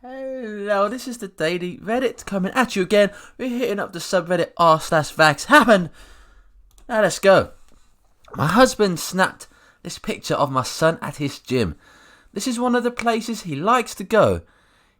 Hello, this is the Daily Reddit coming at you again. We're hitting up the subreddit r/vaxxhappened. Now let's go. My husband snapped this picture of my son at his gym. This is one of the places he likes to go.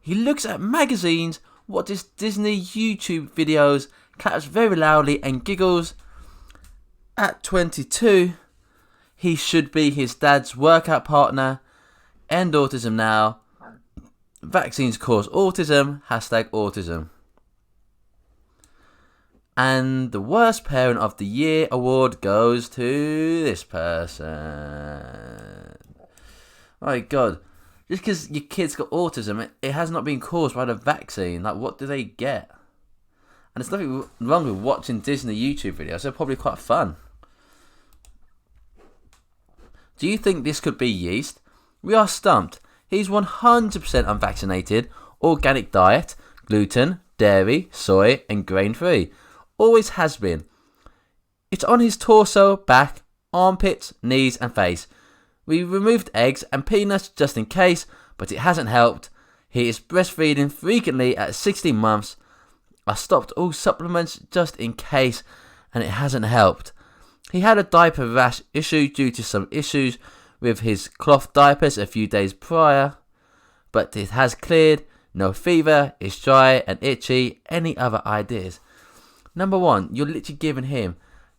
He looks at magazines, watches Disney YouTube videos, claps very loudly and giggles. At 22, he should be his dad's workout partner. End autism now. Vaccines cause autism. #autism. And the worst parent of the year award goes to this person. My God. Just because your kid's got autism, it has not been caused by the vaccine. Like, what do they get? And there's nothing wrong with watching Disney YouTube videos. They're probably quite fun. Do you think this could be yeast? We are stumped. He's 100% unvaccinated, organic diet, gluten, dairy, soy, and grain-free. Always has been. It's on his torso, back, armpits, knees, and face. We removed eggs and peanuts just in case, but it hasn't helped. He is breastfeeding frequently at 16 months. I stopped all supplements just in case, and it hasn't helped. He had a diaper rash issue due to some issues with his cloth diapers a few days prior, but it has cleared. No fever, it's dry and itchy. Any other ideas? Number one, you're literally giving him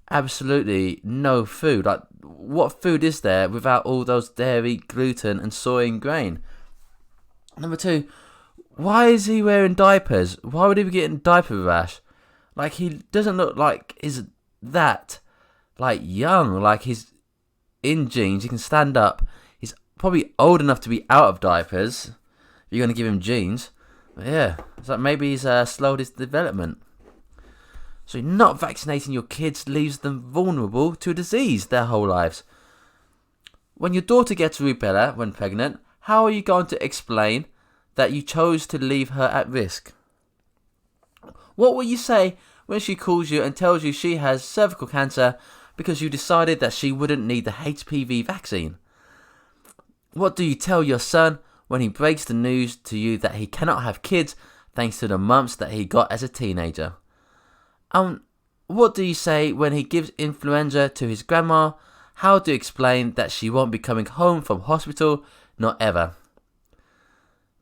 absolutely no food. Like, what food is there without all those dairy, gluten, and soy and grain? Number two, why is he wearing diapers? Why would he be getting diaper rash? Like, he doesn't look like he's that, like, young. Like, he's in jeans, he can stand up. He's probably old enough to be out of diapers. You're going to give him jeans. But yeah, it's like maybe he's slowed his development. So not vaccinating your kids leaves them vulnerable to disease their whole lives. When your daughter gets rubella when pregnant, how are you going to explain that you chose to leave her at risk? What will you say when she calls you and tells you she has cervical cancer because you decided that she wouldn't need the HPV vaccine? What do you tell your son when he breaks the news to you that he cannot have kids thanks to the mumps that he got as a teenager? What do you say when he gives influenza to his grandma? How do you explain that she won't be coming home from hospital? Not ever.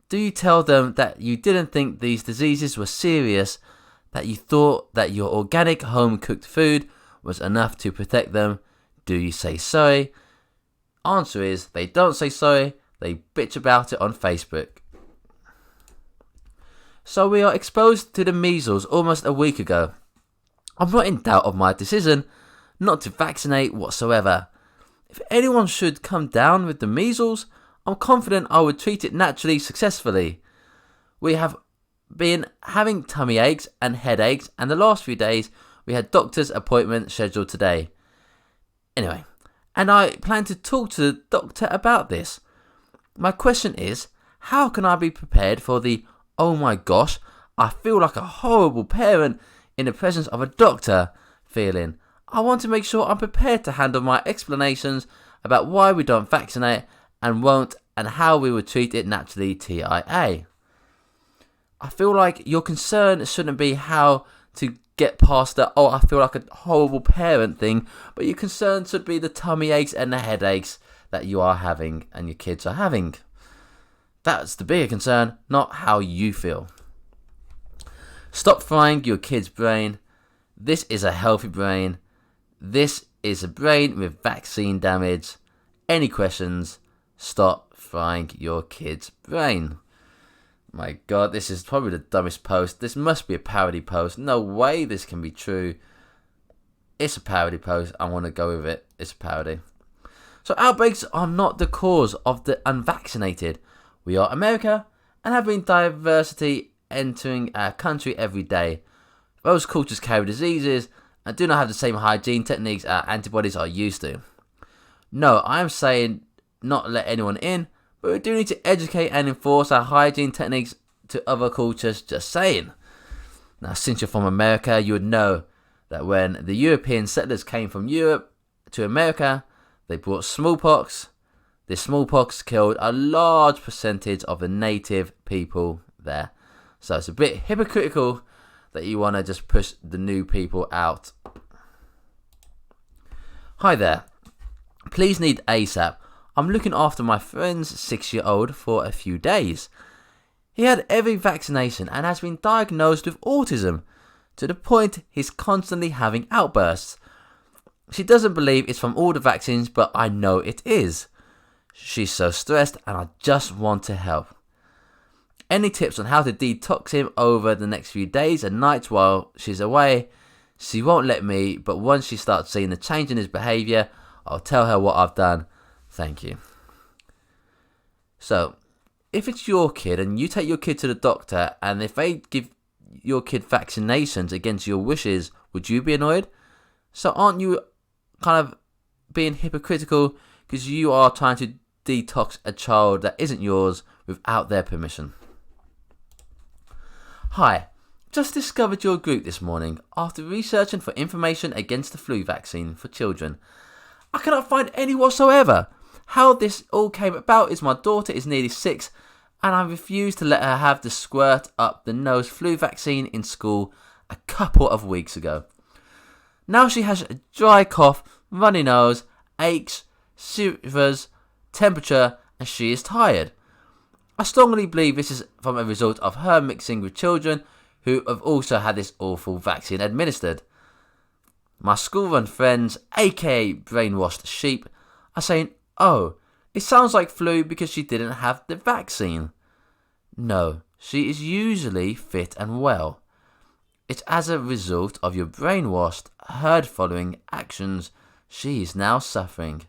Do you tell them that you didn't think these diseases were serious, that you thought that your organic home-cooked food was enough to protect them? Do you say sorry? Answer is, they don't say sorry, they bitch about it on Facebook. So we are exposed to the measles almost a week ago. I'm not in doubt of my decision not to vaccinate whatsoever. If anyone should come down with the measles, I'm confident I would treat it naturally successfully. We have been having tummy aches and headaches, and the last few days we had doctor's appointment scheduled today. Anyway, and I plan to talk to the doctor about this. My question is, how can I be prepared for the, oh my gosh, I feel like a horrible parent in the presence of a doctor feeling? I want to make sure I'm prepared to handle my explanations about why we don't vaccinate and won't, and how we would treat it naturally, TIA. I feel like your concern shouldn't be how to get past the, oh, I feel like a horrible parent thing, but your concern should be the tummy aches and the headaches that you are having and your kids are having. That's the bigger concern, not how you feel. Stop frying your kid's brain. This is a healthy brain. This is a brain with vaccine damage. Any questions? Stop frying your kid's brain. My God, this is probably the dumbest post. This must be a parody post. No way this can be true. It's a parody post. I want to go with it. It's a parody. So outbreaks are not the cause of the unvaccinated. We are America and have been diversity entering our country every day. Those cultures carry diseases and do not have the same hygiene techniques our antibodies are used to. No, I am saying not let anyone in, but we do need to educate and enforce our hygiene techniques to other cultures, just saying. Now, since you're from America, you would know that when the European settlers came from Europe to America, they brought smallpox. This smallpox killed a large percentage of the native people there. So it's a bit hypocritical that you want to just push the new people out. Hi there. Please need ASAP. I'm looking after my friend's 6-year-old for a few days. He had every vaccination and has been diagnosed with autism, to the point he's constantly having outbursts. She doesn't believe it's from all the vaccines, but I know it is. She's so stressed and I just want to help. Any tips on how to detox him over the next few days and nights while she's away? She won't let me, but once she starts seeing the change in his behaviour, I'll tell her what I've done. Thank you. So, if it's your kid and you take your kid to the doctor and if they give your kid vaccinations against your wishes, would you be annoyed? So aren't you kind of being hypocritical because you are trying to detox a child that isn't yours without their permission? Hi, just discovered your group this morning after researching for information against the flu vaccine for children. I cannot find any whatsoever. How this all came about is my daughter is nearly 6 and I refused to let her have the squirt up the nose flu vaccine in school a couple of weeks ago. Now she has a dry cough, runny nose, aches, shivers, temperature, and she is tired. I strongly believe this is from a result of her mixing with children who have also had this awful vaccine administered. My school-run friends, aka brainwashed sheep, are saying, oh, it sounds like flu because she didn't have the vaccine. No, she is usually fit and well. It's as a result of your brainwashed, herd-following actions she is now suffering.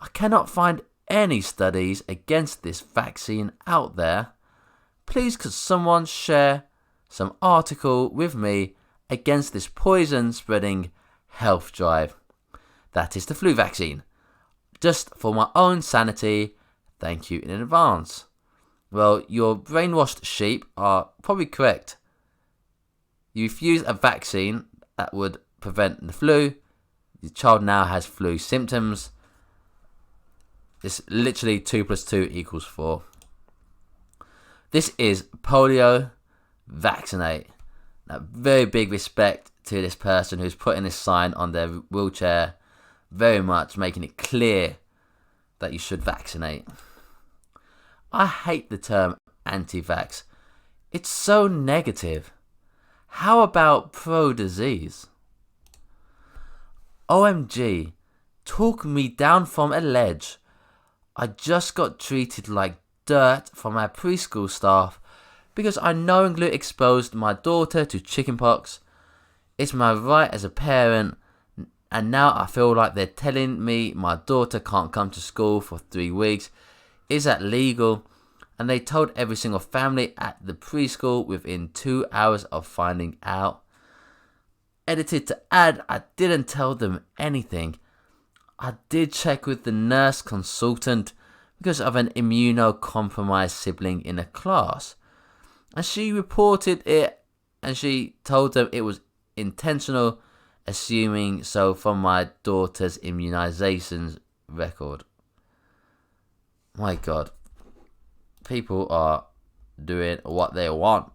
I cannot find any studies against this vaccine out there. Please could someone share some article with me against this poison-spreading health drive. That is the flu vaccine. Just for my own sanity, thank you in advance. Well, your brainwashed sheep are probably correct. You refuse a vaccine that would prevent the flu. The child now has flu symptoms. It's literally 2 + 2 = 4. This is polio. Vaccinate. Now, very big respect to this person who's putting this sign on their wheelchair, very much making it clear that you should vaccinate. I hate the term anti-vax. It's so negative. How about pro-disease? OMG, talk me down from a ledge. I just got treated like dirt from our preschool staff because I knowingly exposed my daughter to chickenpox. It's my right as a parent, and now I feel like they're telling me my daughter can't come to school for 3 weeks. Is that legal? And they told every single family at the preschool within 2 hours of finding out. Edited to add, I didn't tell them anything. I did check with the nurse consultant because of an immunocompromised sibling in a class. And she reported it and she told them it was intentional, assuming so from my daughter's immunizations record. My God. People are doing what they want.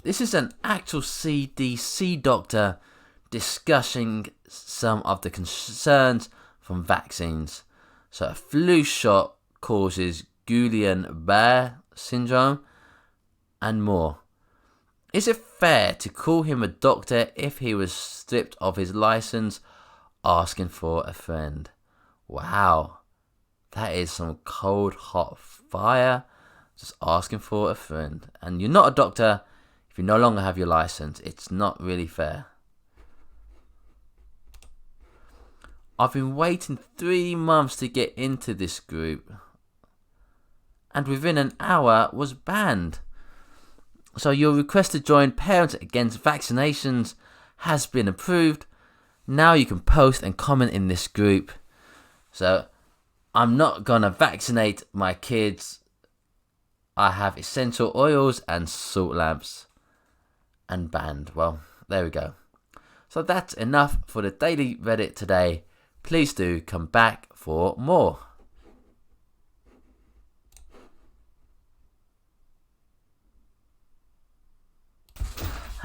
This is an actual CDC doctor discussing some of the concerns from vaccines. So a flu shot causes Guillain-Barré syndrome and more. Is it fair to call him a doctor if he was stripped of his license asking for a friend? Wow. That is some cold hot fire. Just asking for a friend. And you're not a doctor if you no longer have your license. It's not really fair. I've been waiting 3 months to get into this group. And within an hour was banned. So your request to join Parents Against Vaccinations has been approved. Now you can post and comment in this group. So I'm not gonna vaccinate my kids. I have essential oils and salt lamps. And banned. Well, there we go. So that's enough for the Daily Reddit today. Please do come back for more.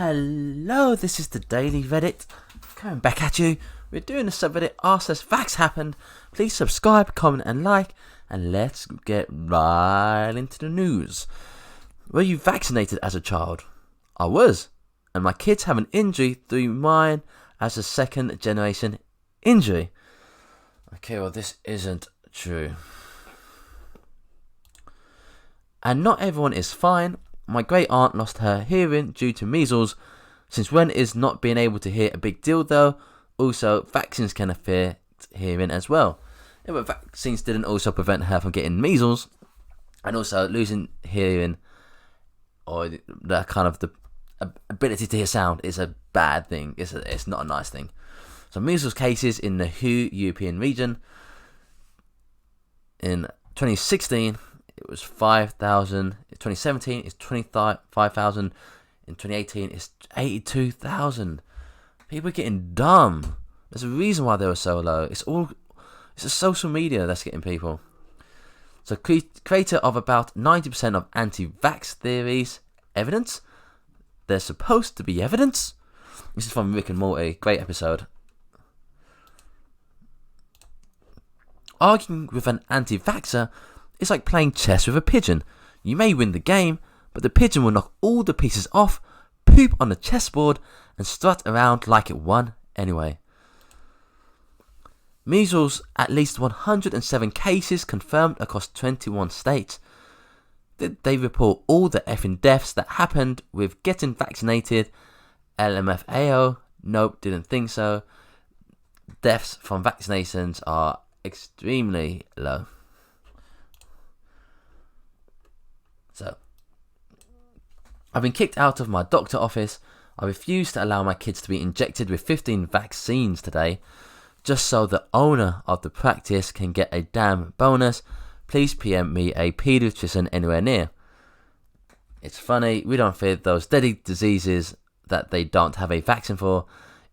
Hello, this is the Daily Reddit. Coming back at you. We're doing a subreddit r// vaxxhappened. Please subscribe, comment and like. And let's get right into the news. Were you vaccinated as a child? I was. And my kids have an injury through mine as a second generation injury. Okay, well this isn't true. And not everyone is fine. My great aunt lost her hearing due to measles. Since when is not being able to hear a big deal though? Also, vaccines can affect hearing as well. Yeah, but vaccines didn't also prevent her from getting measles. And also losing hearing, or the kind of the ability to hear sound, is a bad thing. It's not a nice thing. So measles cases in the WHO European region. In 2016, it was 5,000. In 2017, it's 25,000. In 2018, it's 82,000. People are getting dumb. There's a reason why they were so low. It's the social media that's getting people. So, creator of about 90% of anti-vax theories, evidence. There's supposed to be evidence. This is from Rick and Morty. Great episode. Arguing with an anti-vaxxer is like playing chess with a pigeon. You may win the game, but the pigeon will knock all the pieces off, poop on the chessboard, and strut around like it won anyway. Measles, at least 107 cases confirmed across 21 states. Did they report all the effing deaths that happened with getting vaccinated? LMFAO, nope, didn't think so. Deaths from vaccinations are extremely low. So, I've been kicked out of my doctor office. I refuse to allow my kids to be injected with 15 vaccines today, just so the owner of the practice can get a damn bonus. Please PM me a pediatrician anywhere near. It's funny, we don't fear those deadly diseases that they don't have a vaccine for.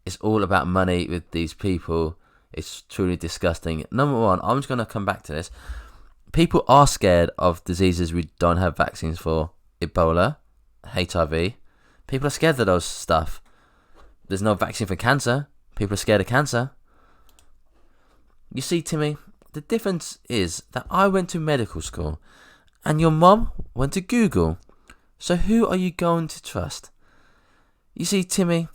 It's all about money with these people. It's truly disgusting. Number one, I'm just going to come back to this. People are scared of diseases we don't have vaccines for. Ebola, HIV. People are scared of those stuff. There's no vaccine for cancer. People are scared of cancer. You see, Timmy, the difference is that I went to medical school and your mum went to Google. So who are you going to trust? You see, Timmy,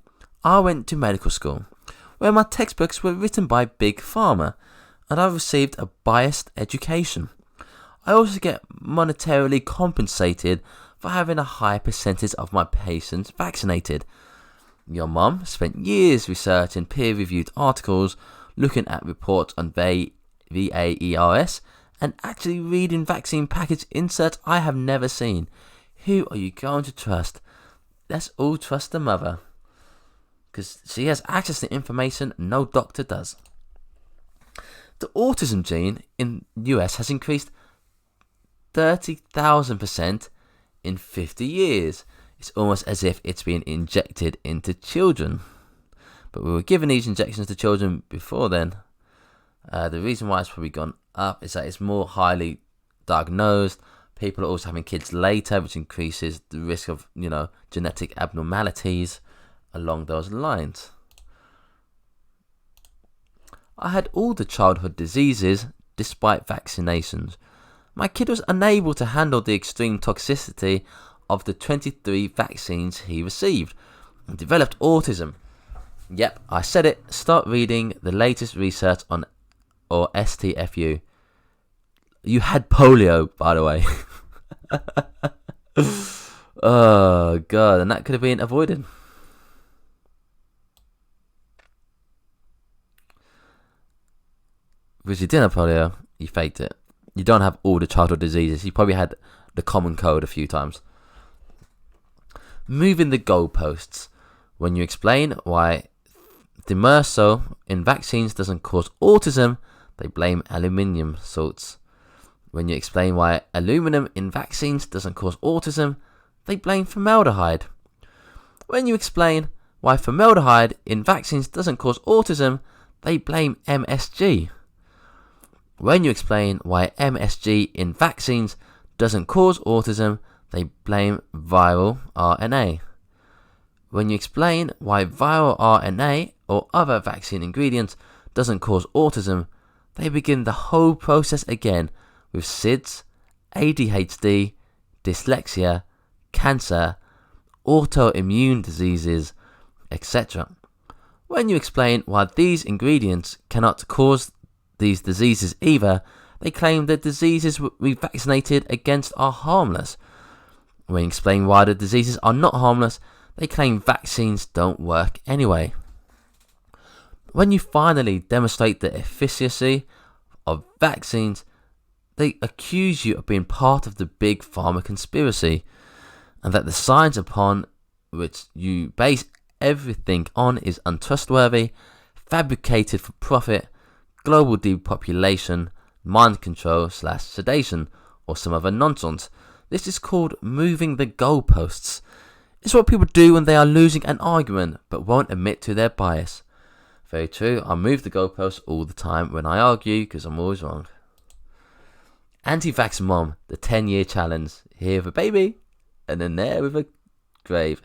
I went to medical school where my textbooks were written by Big Pharma and I received a biased education. I also get monetarily compensated for having a high percentage of my patients vaccinated. Your mum spent years researching peer-reviewed articles, looking at reports on VAERS, and actually reading vaccine package inserts I have never seen. Who are you going to trust? Let's all trust the mother, because she has access to information no doctor does. The autism gene in the US has increased 30,000% in 50 years. It's almost as if it's been injected into children. But we were giving these injections to children before then. The reason why it's probably gone up is that it's more highly diagnosed. People are also having kids later, which increases the risk of, genetic abnormalities along those lines. I had all the childhood diseases despite vaccinations. My kid was unable to handle the extreme toxicity of the 23 vaccines he received and developed autism. Yep, I said it. Start reading the latest research on STFU. You had polio, by the way. Oh, God, and that could have been avoided. Because you didn't have polio, you faked it. You don't have all the childhood diseases. You probably had the common cold a few times. Moving the goalposts. When you explain why thimerosal in vaccines doesn't cause autism, they blame aluminium salts. When you explain why aluminum in vaccines doesn't cause autism, they blame formaldehyde. When you explain why formaldehyde in vaccines doesn't cause autism, they blame MSG. When you explain why MSG in vaccines doesn't cause autism, they blame viral RNA. When you explain why viral RNA or other vaccine ingredients doesn't cause autism, they begin the whole process again with SIDS, ADHD, dyslexia, cancer, autoimmune diseases, etc. When you explain why these ingredients cannot cause these diseases either, they claim the diseases we vaccinated against are harmless. When you explain why the diseases are not harmless, they claim vaccines don't work anyway. When you finally demonstrate the efficacy of vaccines, they accuse you of being part of the big pharma conspiracy, and that the science upon which you base everything on is untrustworthy, fabricated for profit, global depopulation, mind control / sedation, or some other nonsense. This is called moving the goalposts. It's what people do when they are losing an argument but won't admit to their bias. Very true, I move the goalposts all the time when I argue because I'm always wrong. Anti-vax mom, the 10-year challenge. Here with a baby, and then there with a grave.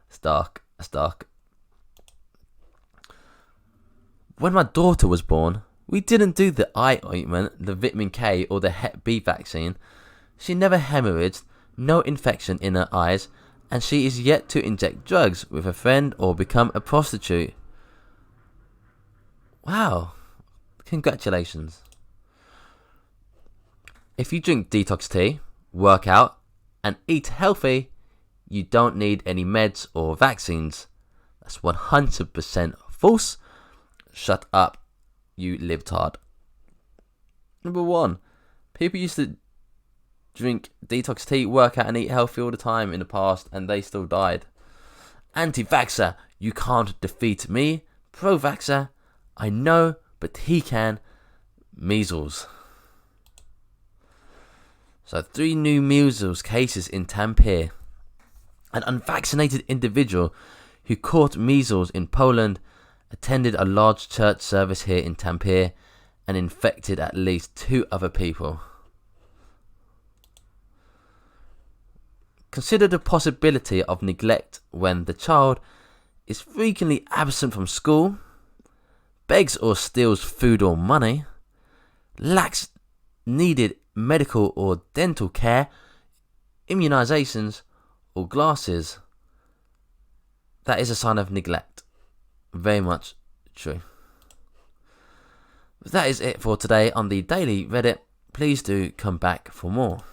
It's dark. When my daughter was born, we didn't do the eye ointment, the vitamin K, or the Hep B vaccine. She never hemorrhaged, no infection in her eyes, and she is yet to inject drugs with a friend or become a prostitute. Wow. Congratulations. If you drink detox tea, work out, and eat healthy, you don't need any meds or vaccines. That's 100% false. Shut up, you libtard. Number 1. People used to drink detox tea, work out and eat healthy all the time in the past, and they still died. Anti-vaxxer, you can't defeat me. Pro-vaxxer, I know, but he can. Measles. So 3 new measles cases in Tampere. An unvaccinated individual who caught measles in Poland attended a large church service here in Tampere and infected at least 2 other people. Consider the possibility of neglect when the child is frequently absent from school, begs or steals food or money, lacks needed medical or dental care, immunizations, or glasses. That is a sign of neglect. Very much true. That is it for today on the Daily Reddit. Please do come back for more.